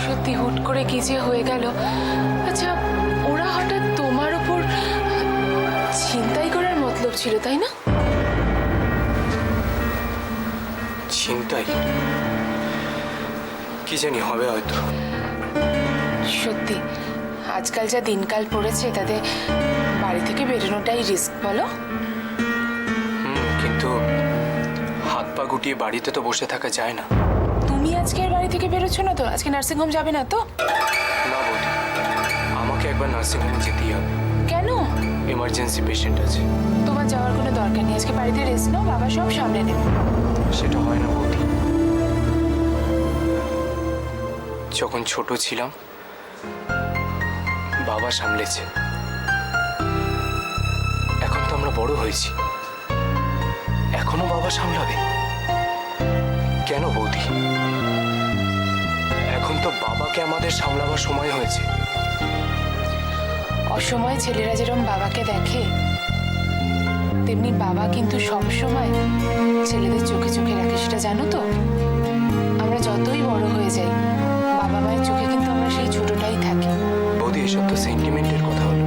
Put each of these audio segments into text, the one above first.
সত্যি হুট করে কি যে হয়ে গেল। আচ্ছা, ওরা হঠাৎ তোমার উপর ছিনতাই করার মতলব ছিল, তাই না? ছিনতাই? কি জানি, হবে হয়তো। সত্যি আজকাল যা দিনকাল পড়েছে তাতে বাড়ি থেকে বেরোনোটাই রিস্ক, বলো? কিন্তু হাত পা গুটিয়ে বাড়িতে তো বসে থাকা যায় না। তুমি আজকে আর বাড়ি থেকে বেরোচ্ছ না তো? আজকে নার্সিংহোম যাবে না তো? না বৌদি, আমাকে একবার নার্সিংহোমে যেতেই হবে। কেন? এমার্জেন্সি পেশেন্ট আছে। তোমার যাওয়ার কোনো দরকার নেই, আজকে বাড়িতে রেস্ট নাও, বাবা সব সামলে নেবে। সেটা হয় না বৌদি। যখন ছোট ছিলাম বাবা সামলেছে, এখন তো আমরা বড় হয়েছি, এখনো বাবা সামলাবে কেন বৌদি? এখন তো বাবাকে আমাদের সামলাবার সময় হয়েছে। অসময়ে ছেলেরা যেরকম বাবাকে দেখে, তেমনি বাবা কিন্তু সব সময় ছেলেদের চোখে চোখে রাখে, সেটা জানো তো? আমরা যতই বড় হয়ে যাই, বাবা মায়ের চোখে কিন্তু আমরা সেই ছোটটাই থাকি। বৌদি, এসব তো সেন্টিমেন্টের কথা হলো।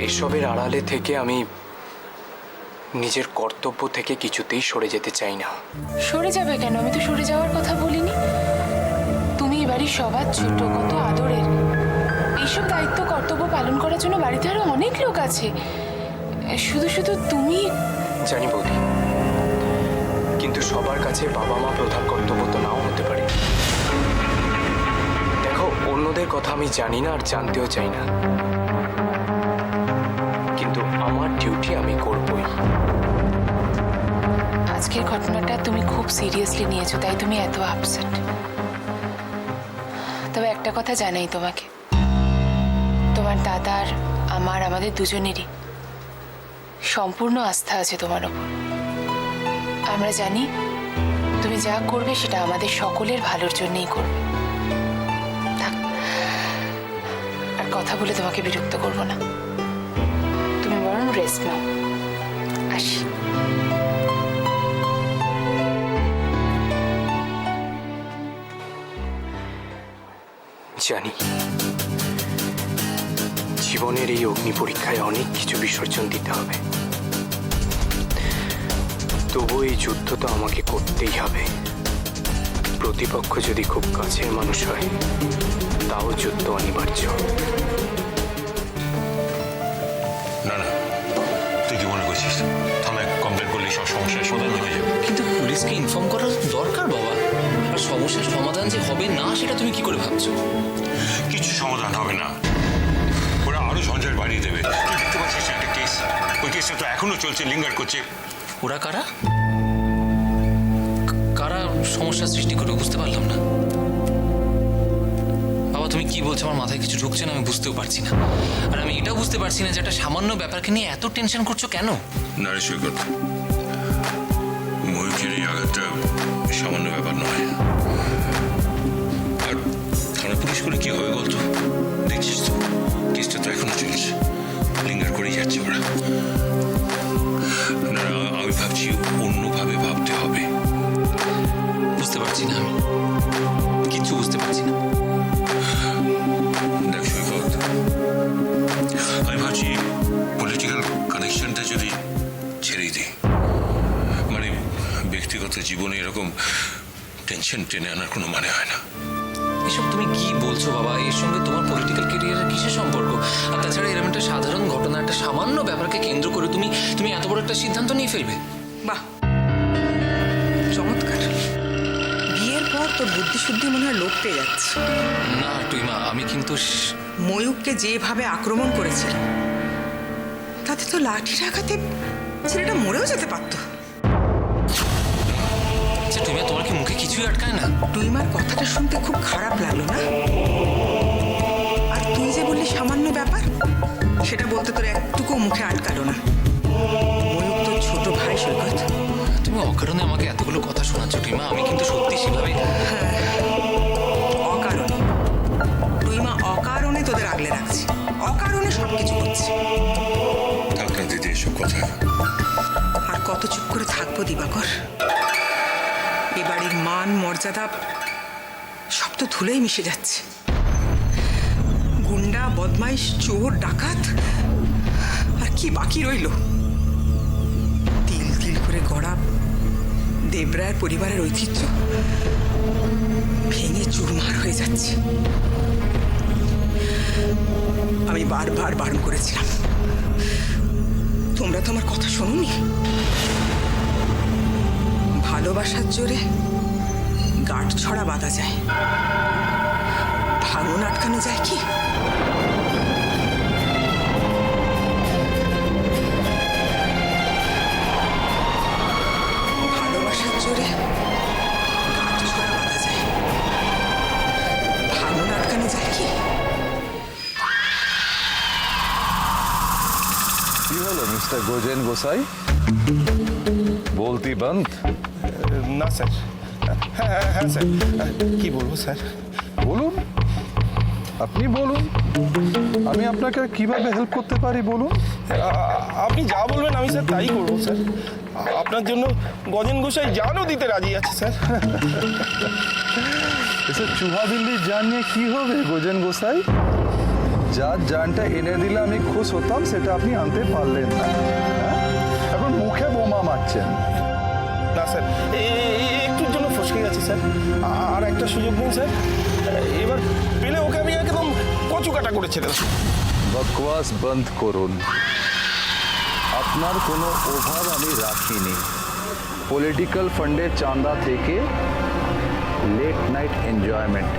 এসবের আড়ালে থেকে আমি নিজের কর্তব্য থেকে কিছুতেই সরে যেতে চাই না। সরে যাবে কেন? আমি তো সরে যাওয়ার কথা বলিনি। তুমি এবারই সবার ছোট, কত আদরের। এইসব দায়িত্ব কর্তব্য পালন করার জন্য বাড়িতে আরো অনেক লোক আছে। শুধু শুধু তুমি। জানি বৌদি, কিন্তু সবার কাছে বাবা মা প্রধান কর্তব্য তো নাও হতে পারে। দেখো, অন্যদের কথা আমি জানি না আর জানতেও চাই না, কিন্তু আমার ডিউটি আমি করবই। আজকের ঘটনাটা তুমি খুব সিরিয়াসলি নিয়েছো, তাই তুমি এত আপসেট। তবে একটা কথা জানাই তোমাকে, তোমার দাদার, আমাদের দুজনেরই সম্পূর্ণ আস্থা আছে তোমার ওপর। আমরা জানি তুমি যা করবে সেটা আমাদের সকলের ভালোর জন্যই করবে। থাক, আর কথা বলে তোমাকে বিরক্ত করবো না, তুমি বরং রেস্ট নাও। আসি। জানি জীবনের এই অগ্নি পরীক্ষায় অনেক কিছু বিসর্জন দিতে হবে, তবু এই যুদ্ধ তো আমাকে করতেই হবে। প্রতিপক্ষ যদি খুব কাছের মানুষ হয়, তাও যুদ্ধ অনিবার্য। না না, তুই কি মনে করছিস থানায় কমপ্লেন করলে সব সমস্যার সমাধান হয়ে যাবে? কিন্তু পুলিশকে ইনফর্ম করা দরকার বাবা। আর সমস্যার সমাধান যে হবে না সেটা তুমি কি করে ভাবছো? কিছু সমাধান হবে না, ওরা আরো ঝঞ্ঝাট বাড়িয়ে দেবে। তুই দেখতে পাচ্ছিস না একটা কেস, ওই কেসটা তো এখনো চলছে, লিঙ্গার করছে। ওরা কারা কারা সমস্যার সৃষ্টি করবে বুঝতে পারলাম না বাবা। তুমি কি বলছো? আমার মাথায় কিছু ঢুকছে না, আমি বুঝতেও পারছি না। আর আমি এটাও বুঝতে পারছি না যে একটা সামান্য ব্যাপারকে নিয়ে এত টেনশন করছো কেন? না রে সৈকত, ময়ূখের এই আঘাতটা সামান্য ব্যাপার নয়। আর থানা পুলিশ করে কি হবে বলতো? দেখছিস তো কেসটা তো এখনো চলছে, লিঙ্গার করেই যাচ্ছে ওরা। না, আমি ভাবছি অন্যভাবে ভাবতে হবে। বুঝতে পারছি না, আমি কিচ্ছু বুঝতে পারছি না। দেখ সৈকত, আমি ভাবছি পলিটিক্যাল কানেকশনটা যদি ছেড়েই দিই, মানে ব্যক্তিগত জীবনে এরকম টেনশন টেনে আনার কোনো মানে হয় না। এসব তুমি কি বলছো বাবা? এর সঙ্গে তোমার পলিটিক্যাল ক্যারিয়ারের কিসের সম্পর্ক? আর তাছাড়া এরকম একটা সাধারণ ঘটনা, একটা সামান্য ব্যাপারকে কেন্দ্র করে তুমি এত বড় একটা সিদ্ধান্ত নিয়ে ফেলবে? বাহ, চমৎকার। বিয়ের পর তোর বুদ্ধি শুদ্ধি মনে হয় লোপ পেয়ে যাচ্ছে। না টুইমা, আমি কিন্তু ময়ূককে যেভাবে আক্রমণ করেছিল, তাতে তো লাঠির আঘাতে ছেলেটা মরেও যেতে পারতো। আচ্ছা টুইমা, তোমার কি মুখে কিছুই আটকায় না? টুইমার কথাটা শুনতে খুব খারাপ লাগলো না? আর তুই যে বললি সামান্য ব্যাপার, সেটা বলতে তোর একটুকু মুখে আটকালো না। ময়ূক তোর ছোট ভাই সৈকত। তুমি অকারণে আমাকে এতগুলো কথা শোনাচ্ছ টুইমা, আমি কিন্তু সত্যি সেভাবে। অকারণে টুইমা অকারণে তোদের আগলে রাখছে, অকারণে সবকিছু হচ্ছে। থাক না দিদি এসব কথা। আর কত চুপ করে থাকবো দিবাকর? এ বাড়ির মান মর্যাদা তো ধুলেই মিশে যাচ্ছে। গুন্ডা, বদমাইশ, চোর, ডাকাত, আর কি বাকি রইল? তিল তিল করে গড়া দেবরায়ের পরিবারের ঐতিহ্য ভেঙে চুরমার হয়ে যাচ্ছে। আমি বারবার বারণ করেছিলাম, তোমরা তো আমার কথা শোনোনি। ভালোবাসার জোরে গাঁট ছড়া বাঁধা যায়, ভাঙন আটকানো যায় কি? ভালোবাসার জোরে গাঁট ছড়া বাঁধা যায়, ভাঙন আটকানো যায় কি? কি হলো মিস্টার গোজেন গোসাই, বলতি বন্ধ? না স্যার। হ্যাঁ হ্যাঁ স্যার, কি বলবো স্যার? বলুন, আপনি বলুন, আমি আপনাকে কিভাবে হেল্প করতে পারি বলুন। আপনি যা বলবেন আমি স্যার তাই করবো স্যার। আপনার জন্য গজেন গোসাই জানও দিতে রাজি আছে স্যার। এসব চুহা দিল্লির জান নিয়ে কি হবে গোজেন গোসাই? যার জানটা এনে দিলে আমি খুশ হতাম সেটা আপনি আনতে পারলেন না, এখন মুখে বোমা মারছেন। না স্যার, একটুর জন্য ফসকে গেছে স্যার, আর একটা সুযোগ দিন স্যার। এবার পেলে ওকে আমি একদম কচু কাটা করে ছেড়ে দেবো। বকওয়াস বন্ধ করুন, আপনার কোনো অভাব আমি রাখিনি। পলিটিক্যাল ফান্ডের চাঁদা থেকে late night enjoyment.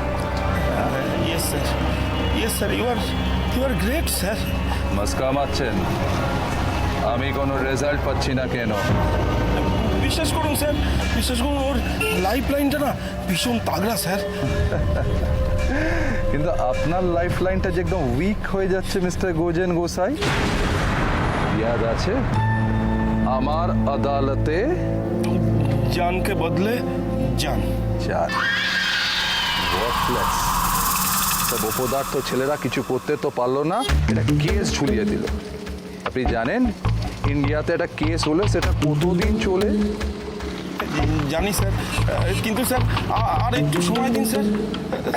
Yes sir, yes sir, you are great sir. মস্কা মারছেন, আমি কোনো রেজাল্ট পাচ্ছি না কেন? বিশ্বাস করুন স্যার, বিশ্বাস করুন, ওর লাইফ লাইনটা না ভীষণ তাগড়া স্যার। কিন্তু আপনার লাইফ লাইনটা যে একদম উইক হয়ে যাচ্ছে মিস্টার গোজেন গোসাই। ইয়াদ আছে আমার আদালতে জানকে বদলে জান। চার ওয়ার্থলেস সব অপদার্থ ছেলেরা কিছু করতে তো পারলো না, এটা কেস ঝুলিয়ে দিল। আপনি জানেন ইন্ডিয়াতে একটা কেস হলে সেটা কতদিন চলে? জানি স্যার, কিন্তু স্যার আর একটু সময় দিন স্যার।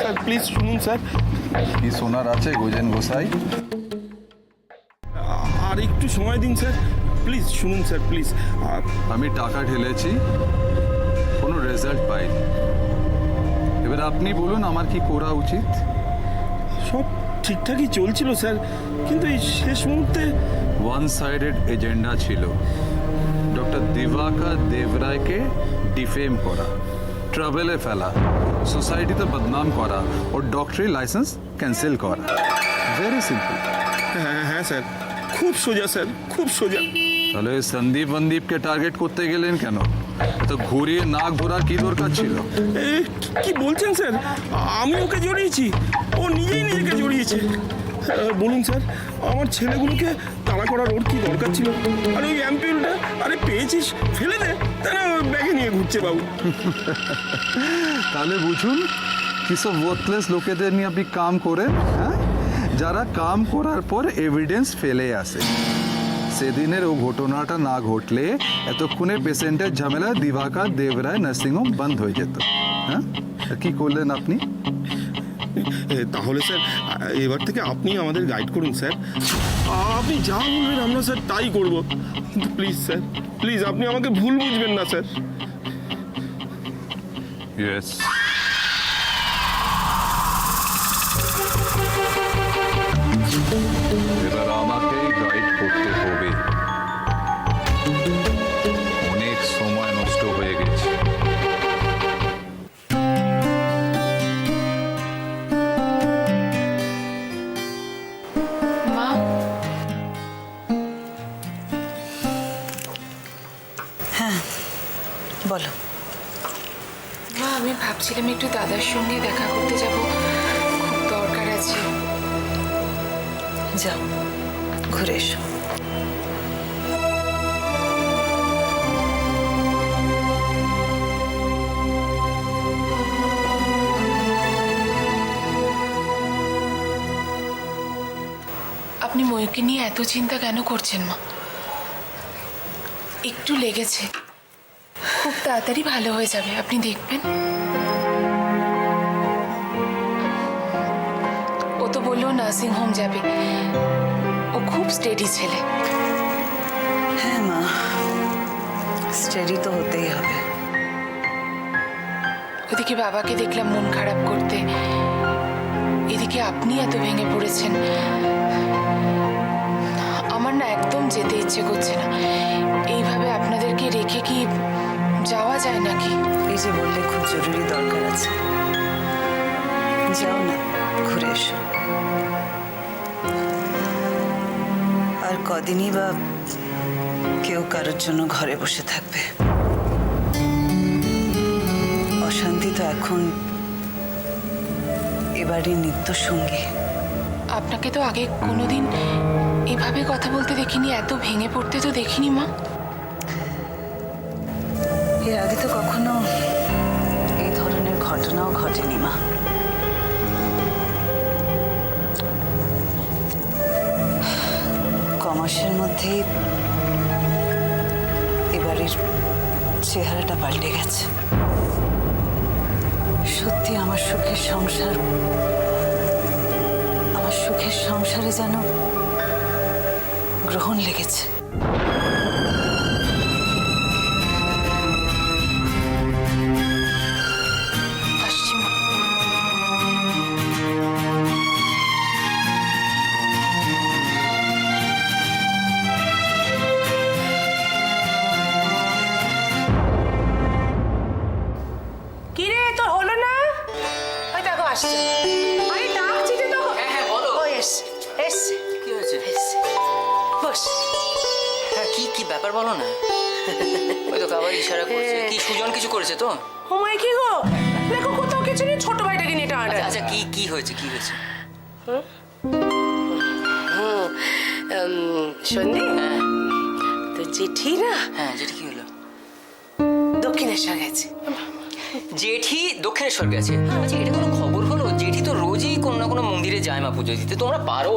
স্যার প্লিজ শুনুন স্যার। কি শোনার আছে গোজেন গোসাই? আর একটু সময় দিন স্যার, প্লিজ শুনুন স্যার, প্লিজ। আমি টাকা ঢেলেছি, কোনো রেজাল্ট পাইনি। এবার আপনি বলুন আমার কি করা উচিত? সব ঠিকঠাকই চলছিল স্যার, কিন্তু এই শেষ মুহূর্তে ওয়ান সাইডেড এজেন্ডা ছিল। ডক্টর দিবাকর দেবরায়কে ডিফেম করা, ট্রাভেলে ফেলা, সোসাইটিতে বদনাম করা ও ডক্টরি লাইসেন্স ক্যান্সেল করা। Very simple. হ্যাঁ স্যার, খুব সোজা স্যার, খুব সোজা। তাহলে সন্দীপকে টার্গেট করতে গেলেন কেন? তো ঘুরিয়ে না ঘোরার কি দরকার ছিল? কি বলছেন স্যার? আমি ওকে জড়িয়েছি, ও নিজেই নিজেকে জড়িয়েছে। বলুন স্যার, আমার ছেলেগুলোকে তাড়া করার ওর কি দরকার ছিল? আর ওই অ্যাম্পিউলটা, আরে পেয়েছিস ফেলে দে, তাই না ব্যাগে নিয়ে ঘুরছে বাবু। তাহলে বুঝুন কিসব ওয়ার্থলেস লোকেদের নিয়ে আপনি কাম করেন, হ্যাঁ, যারা কাম করার পর এভিডেন্স ফেলে আসে। সেদিনের ও ঘটনাটা না ঘটলে এতক্ষণে পেশেন্টের ঝামেলা দিবাকর দেবরায় নার্সিংহোম বন্ধ হয়ে যেত। হ্যাঁ, কি করলেন আপনি? তাহলে স্যার এবার থেকে আপনি আমাদের গাইড করুন স্যার। আপনি যা বলবেন আমরা স্যার তাই করব, কিন্তু প্লিজ স্যার, প্লিজ আপনি আমাকে ভুল বুঝবেন না স্যার। ইয়েস। এবার আমাকেই গাইড করতে হবে। অনেক সময় নষ্ট হয়ে গেছে। মা, বলো। মা আমি ভাবছিলাম একটু দাদার সঙ্গে দেখা করতে যাব, খুব দরকার আছে। যাও, ঘুরে এসো। আপনি ময়ূরকে নিয়ে এত চিন্তা কেন করছেন মা? একটু লেগেছে, খুব তাড়াতাড়ি ভালো হয়ে যাবে, আপনি দেখবেন। বললো নার্সিং হোম যাবে। ও খুব স্টেডি ছেলে। হ্যাঁ মা, স্টেডি তো হতেই হবে। ওদিকে বাবাকে দেখলাম মন খারাপ করতে, এদিকে আপনি এত ভেঙে পড়েছেন। আমার না একদম যেতে ইচ্ছে করছে না। এইভাবে আপনাদেরকে রেখে কি যাওয়া যায় নাকি? এই যে বললে খুব জরুরি দরকার আছে, যাও না, ঘুরে এসো। আর কদিনই বা কেউ কারোর জন্য ঘরে বসে থাকবে? অশান্তি তো এখন এবারই নিত্য সঙ্গী। আপনাকে তো আগে কোনোদিন এভাবে কথা বলতে দেখিনি, এত ভেঙে পড়তে তো দেখিনি মা। এর আগে তো কখনো এই ধরনের ঘটনাও ঘটেনি মা। কমাসের মধ্যেই এবারের চেহারাটা পাল্টে গেছে। সত্যি আমার সুখের সংসারে যেন গ্রহণ লেগেছে। আসছি মা। কিরে তোর হলো না? ওই দেখো আসছে। আরে ডাকছি যে তো। হ্যাঁ বলো। ওই এসছে। কি হয়েছে? বস। হ্যাঁ কি ব্যাপার বলো না। ওই তো আবার ইশারা করছে, কি সুজন কিছু করেছে তো? হুমায় কি গো? দেখো কোথাও কিছু নেই, ছোট ভাইটাকে নিয়ে টানা। আচ্ছা কি হয়েছে? সন্দীপ, তো জেঠি না? হ্যাঁ জেঠি কি হলো? দক্ষিণেশ্বর গেছে। জেঠি দক্ষিণেশ্বর গেছে? আচ্ছা এটা কোনো খবর হলো? জেঠি তো রোজই কোনো না কোনো মন্দিরে যায় মা পুজো দিতে, তোমরা পারো?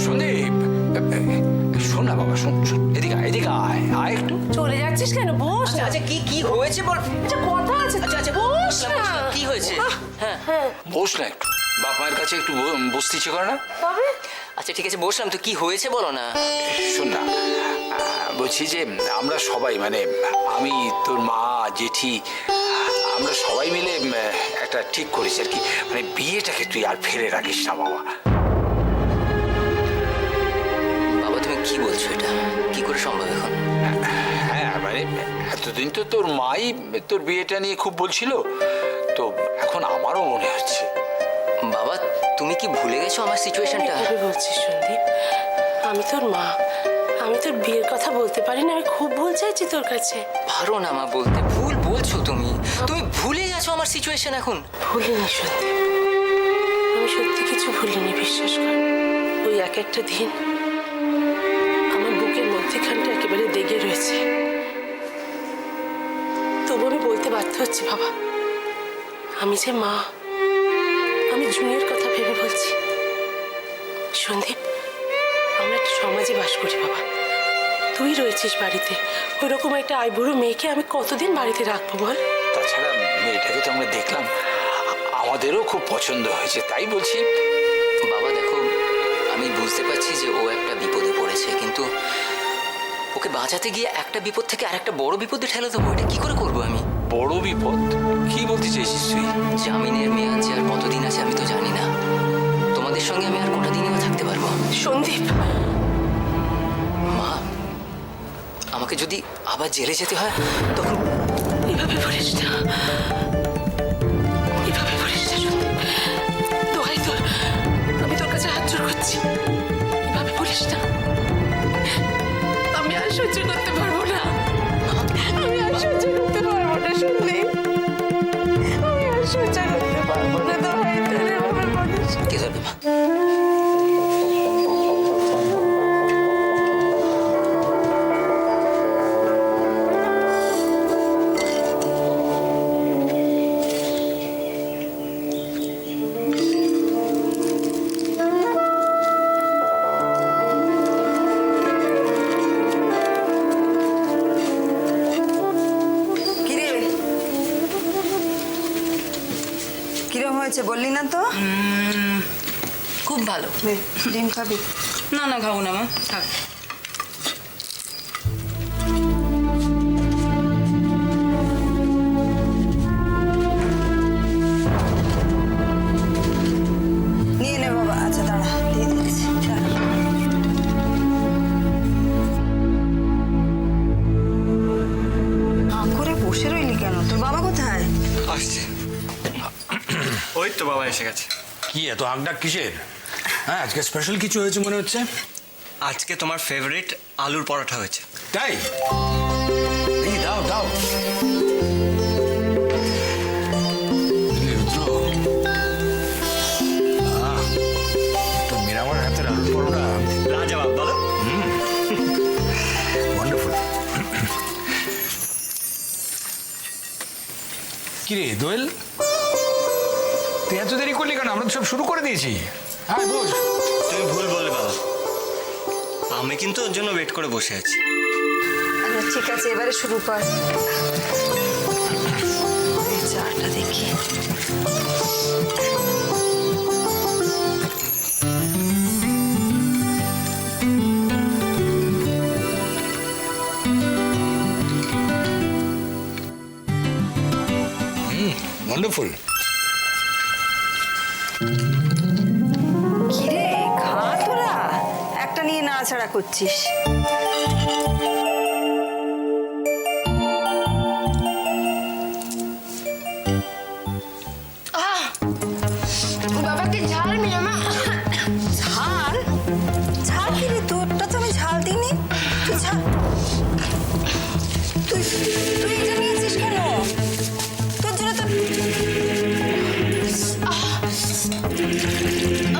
সন্দীপ, শোন না বাবা, শোন এদিকে আয় একটু। চলে যাচ্ছিস কেন? বস না। আচ্ছা কি হয়েছে বল। আচ্ছা কথা আছে। আচ্ছা বস না। কি হয়েছে? হ্যাঁ বস না একটু, বাপ মায়ের কাছে একটু বসতে ইচ্ছে করে না? তবে আচ্ছা ঠিক আছে বসলাম, তো কি হয়েছে বলো না। শোন না, বলছি যে আমরা সবাই মানে আমি, তোর মা, জেঠি, আমরা সবাই মিলে একটা ঠিক করেছি আর কি, মানে বিয়েটাকে তুই আর ফেলে রাখিস না বাবা। বাবা তুমি কি বলছো? এটা কি করে সম্ভব এখন? হ্যাঁ মানে এতদিন তো তোর মাই তোর বিয়েটা নিয়ে খুব বলছিল, তো এখন আমারও মনে হচ্ছে। বাবা তুমি কি ভুলে গেছো আমার সিচুয়েশনটা? কিভাবে বলছিস সন্দীপ? আমি তোর মা, আমি তোর বিয়ের কথা বলতে পারি না। আমি খুব ভুল চাইছি তোর কাছে। পারো না মা বলতে, ভুল বলছো তুমি ভুলে গেছো আমার সিচুয়েশন এখন। ভুলিনি সন্দীপ, আমি সত্যি কিছু ভুলিনি, বিশ্বাস কর। ওই এক একটা দিন আমার বুকের মধ্যেখানটা একেবারে দেগে রয়েছে। তবু আমি বলতে বাধ্য হচ্ছি বাবা, আমি যে মা, আমি জুনিয়র কথা ভেবে বলছি। সন্দীপ, আমরা একটা সমাজে বাস করি বাবা। তুই রয়েছিস বাড়িতে, ওই রকম একটা আইবুড়ো মেয়েকে আমি কতদিন বাড়িতে রাখবো বল? তাছাড়া মেয়েটাকে তো আমরা দেখলাম, আমাদেরও খুব পছন্দ হয়েছে, তাই বলছি। বাবা দেখো, আমি বুঝতে পারছি যে ও একটা বিপদে পড়েছে, কিন্তু ওকে বাঁচাতে গিয়ে একটা বিপদ থেকে আরেকটা বড় বিপদে ঠেলে দেবো, এটা কি করে করবো আমি? বড় বিপদ? কি বলতে চাইছিস তুই? জামিনের মেয়াদ যে আর কতদিন আছে আমি তো জানি না। তোমাদের সঙ্গে আমি আর কটা দিনই থাকতে পারবো? সন্দীপ, মা আমাকে যদি আবার জেলে যেতে হয় তখন? এভাবে বলিস না, এভাবে বলিস না সন্দীপ, দোহাই তোর, আমি তোর কাছে হাত জোড় করছি। এভাবে বলিস না, আমি আর সহ্য করতে পারবো না। আমি আর সহ্য করতে পারবো না সন্দীপ, আমি আর সহ্য করতে পারবো না। দোহাই তোর, এভাবে বলিস না। কে ধরবে মা? কিরম হয়েছে বললি না তো? খুব ভালো। ডিম খাবি? না না, খাবো না মা, থাক। নিয়ে নে বাবা। আচ্ছা দাঁড়া, দিয়ে দিচ্ছি। করে বসে রইলি কেন? তোর বাবা কোথায়? আসছে। ওই তো বাবা এসে গেছে। কি এত আগডাক কিসের? হ্যাঁ, আজকে স্পেশাল কিছু হয়েছে মনে হচ্ছে। আজকে তোমার ফেভারিট আলুর পরোটা হয়েছে। তাই? এই দাও দাও। এই রুদ্র, তোর মিরামার হাতের আলুর পরোটা লাজবাব বলো। ওয়ান্ডারফুল। কিরে দোয়েল, তুই এত দেরি করলি কেন? আমরা তো সব শুরু করে দিয়েছি। হ্যাঁ বস। তুমি ভুল বললে বাবা, আমি কিন্তু ওর জন্য ওয়েট করে বসে আছি। ঠিক আছে, এবারে শুরু কর। এই চাটা দেখি। ওয়ান্ডারফুল। কিরে, খা তোরা। একটা নিয়ে নাড়াচাড়া করছিস। বাবাকে ঝাল মিয়ামা। ঝাল? ঝাল কি রে? তোরটা তো আমি ঝাল দিইনি। তুই ঝাল, তুই তুই এটা নিয়েছিস কেন? তোর জন্য তো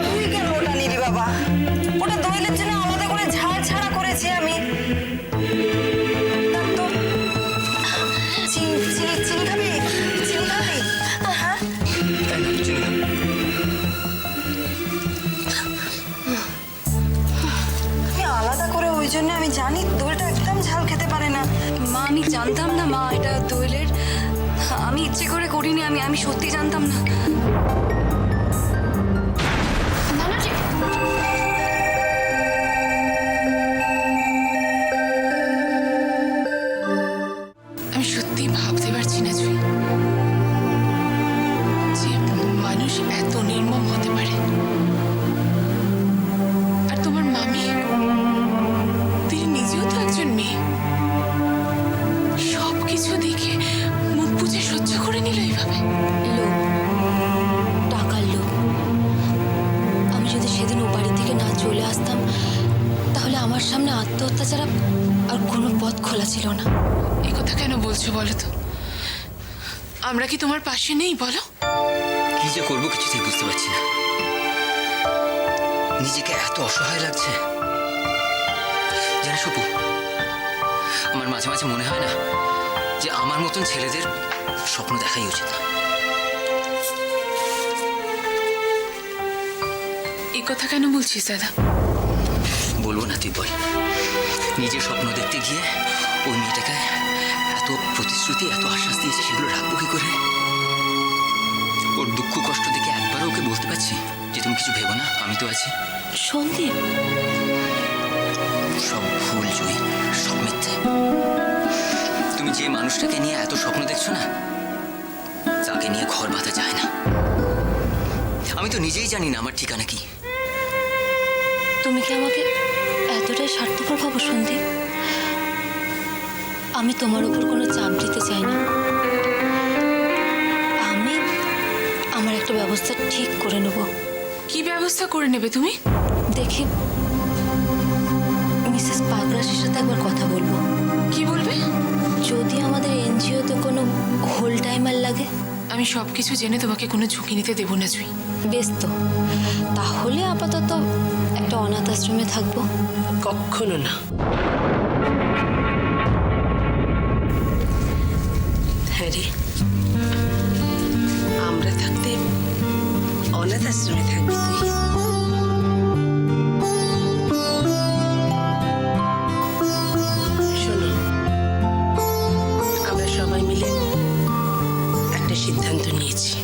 তুই কেন ওটা নিলি বাবা? ওটা দোয়েলের জন্য আলাদা করে ঝাল ছাড়া করেছি আমি। দেখ তো, চিনি চিনি চিনি খাবি? চিনি খাবি? হ্যাঁ, তাই না, চিনি দাও। আমি আলাদা করে ওই জন্য আমি জানি দোয়েলটা একদম ঝাল খেতে পারে না। মা আমি জানতাম না মা এটা দোয়েলের। আমি ইচ্ছে করে করিনি, আমি সত্যি জানতাম না। আমি সত্যি ভাবতে পারছি না জুই, যে মানুষ এত নির্মম হতে পারে। আর তোমার মামি, তিনি নিজেও তো একজন মেয়ে। সবকিছু দেখে মুখ বুজে সহ্য করে নিল এইভাবে। লোভ, টাকার লোভ। আমি যদি সেদিন ও বাড়ি থেকে না চলে আসতাম, তাহলে আমার সামনে আত্মহত্যা ছাড়া আর কোনো পথ খোলা ছিল না। এ কথা কেন বলছো বলো তো? আমরা কি তোমার পাশে নেই বলো? কি যে করবো কিছুতেই বুঝতে পারছি না। নিজেকে এত অসহায় লাগছে। জানিস অপু, আমার মাঝে মাঝে মনে হয় না যে আমার মতন ছেলেদের স্বপ্ন দেখাই উচিত না। এ কথা কেন বলছিস দাদা? বলবো না, তুই বল। নিজের স্বপ্ন দেখতে গিয়ে ওই মেয়েটাকে এত প্রতিশ্রুতি, এত আশ্বাস দিয়েছে, সেগুলো রাখবো কি করে? ওর দুঃখ কষ্ট দেখে একবারও ওকে বলতে পারছি যে তুমি কিছু ভেবো না, আমি তো আছি। সন্দীপ, সব ভুল জয়ী, সব মিথ্যে। তুমি যে মানুষটাকে নিয়ে এত স্বপ্ন দেখছো না, তাকে নিয়ে ঘর বাঁধা যায় না। আমি তো নিজেই জানি না আমার ঠিকানা কি। তুমি কি আমাকে এতটাই স্বার্থপর ভাবো সন্দীপ? আমি তোমার উপর কোনো চাপ দিতে চাই না। আমি আমার একটা ব্যবস্থা ঠিক করে নেব। কি ব্যবস্থা করে নেবে তুমি? দেখি, মিসেস পাগরাসের সাথে একবার কথা বলবো। কি বলবে? যদি আমাদের এনজিওতে কোনো হোল টাইমার লাগে। আমি সবকিছু জেনে তোমাকে কোনো ঝুঁকি নিতে দেবো না জুই। বেশ তো, তাহলে আপাতত একটা অনাথ আশ্রমে থাকবো। কখনো না। হ্যাঁ রে, আমরা থাকতে অনাথ আশ্রমে থাকবি তুই? শোনো, আমরা সবাই মিলে একটা সিদ্ধান্ত নিয়েছি।